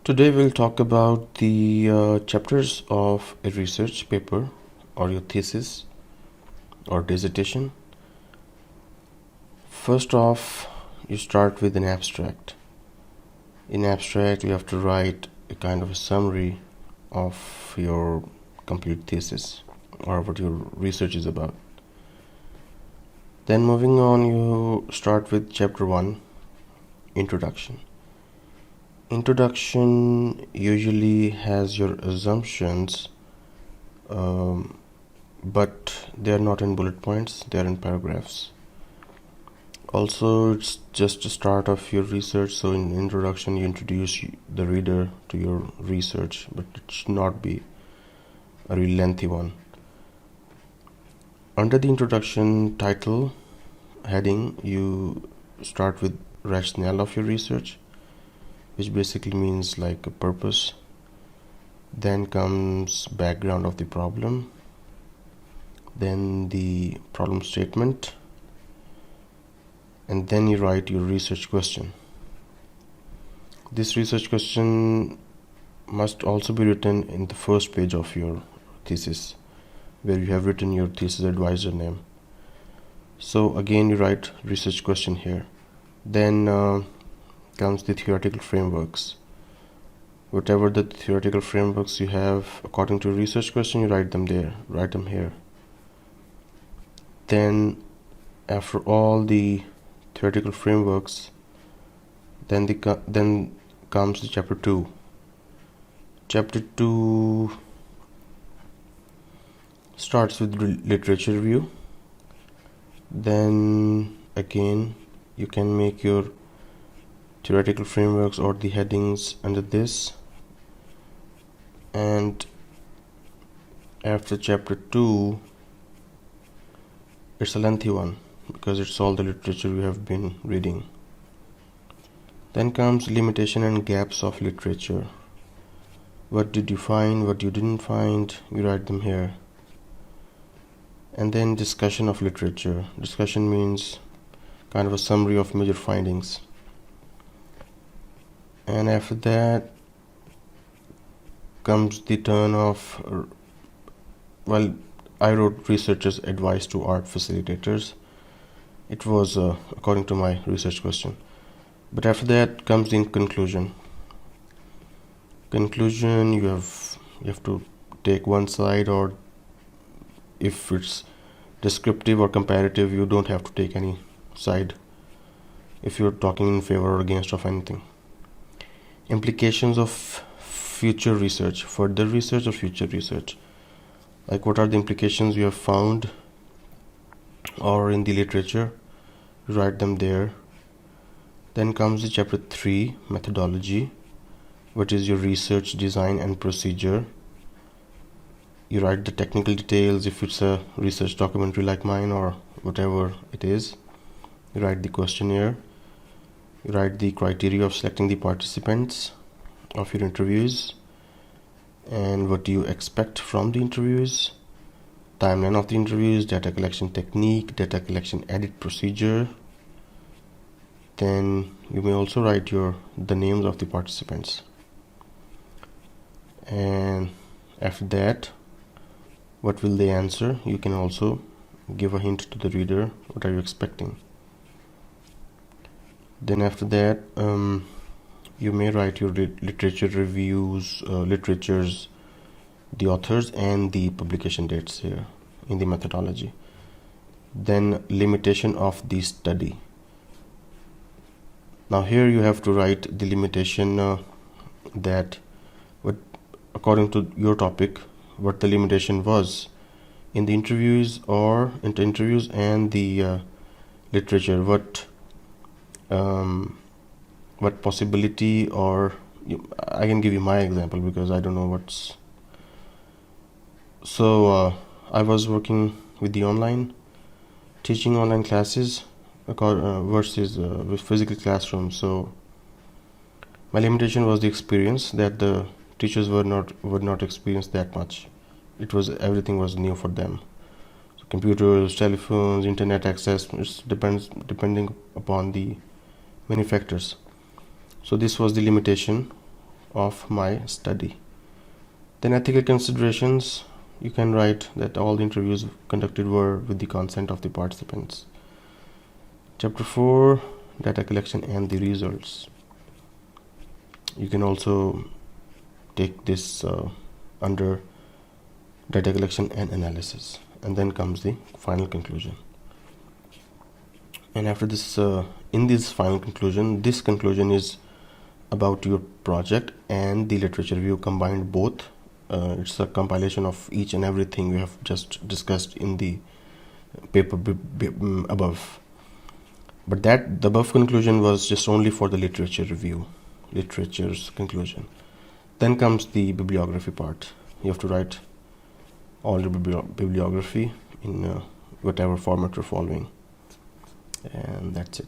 Today we'll talk about the chapters of a research paper or your thesis or dissertation. First off, you start with an abstract. In abstract, you have to write a kind of a summary of your complete thesis or what your research is about. Then moving on, you start with chapter 1, Introduction. Introduction usually has your assumptions, but they are not in bullet points, they are in paragraphs. Also, it's just a start of your research, so in introduction you introduce the reader to your research, but it should not be a really lengthy one. Under the introduction title heading, you start with rationale of your research, which basically means like a purpose. Then comes background of the problem, then the problem statement, and then you write your research question. This research question must also be written in the first page of your thesis, where you have written your thesis advisor name. So again, you write research question here. Then comes the theoretical frameworks. Whatever the theoretical frameworks you have according to research question, you write them there, write them here. Then after all the theoretical frameworks, then comes the chapter 2. Chapter 2 starts with literature review. Then again, you can make your theoretical frameworks or the headings under this. And after chapter 2, it's a lengthy one because it's all the literature you have been reading. Then comes limitation and gaps of literature. What did you find, what you didn't find, you write them here. And then discussion of literature. Discussion means kind of a summary of major findings. And after that comes the turn of, I wrote researchers' advice to art facilitators. It was according to my research question. But after that comes the conclusion. Conclusion, you have to take one side, or if it's descriptive or comparative, you don't have to take any side if you're talking in favor or against of anything. Implications of future research, further research or future research. Like what are the implications you have found or in the literature, write them there. Then comes the chapter 3, methodology, what is your research design and procedure. You write the technical details if it's a research documentary like mine or whatever it is. You write the questionnaire. You write the criteria of selecting the participants of your interviews and what do you expect from the interviews, timeline of the interviews, data collection technique, data collection edit procedure. Then you may also write the names of the participants. And after that, what will they answer? You can also give a hint to the reader, what are you expecting. Then after that, you may write your literature reviews, literatures, the authors and the publication dates here in the methodology. Then limitation of the study. Now here you have to write the limitation that what according to your topic, what the limitation was in the interviews or into interviews and the literature, what possibility, or I can give you my example because I don't know what's. So I was working with the online, teaching online classes versus with physical classroom. So my limitation was the experience that the teachers would not experience that much. Everything was new for them. So computers, telephones, internet access, depending upon the many factors. So this was the limitation of my study. Then ethical considerations, you can write that all the interviews conducted were with the consent of the participants. Chapter 4, data collection and the results. You can also take this under data collection and analysis. And then comes the final conclusion. And after this, in this final conclusion, this conclusion is about your project and the literature review combined both. It's a compilation of each and everything we have just discussed in the paper above. But that the above conclusion was just only for the literature review, literature's conclusion. Then comes the bibliography part. You have to write all your bibliography in whatever format you're following. And that's it.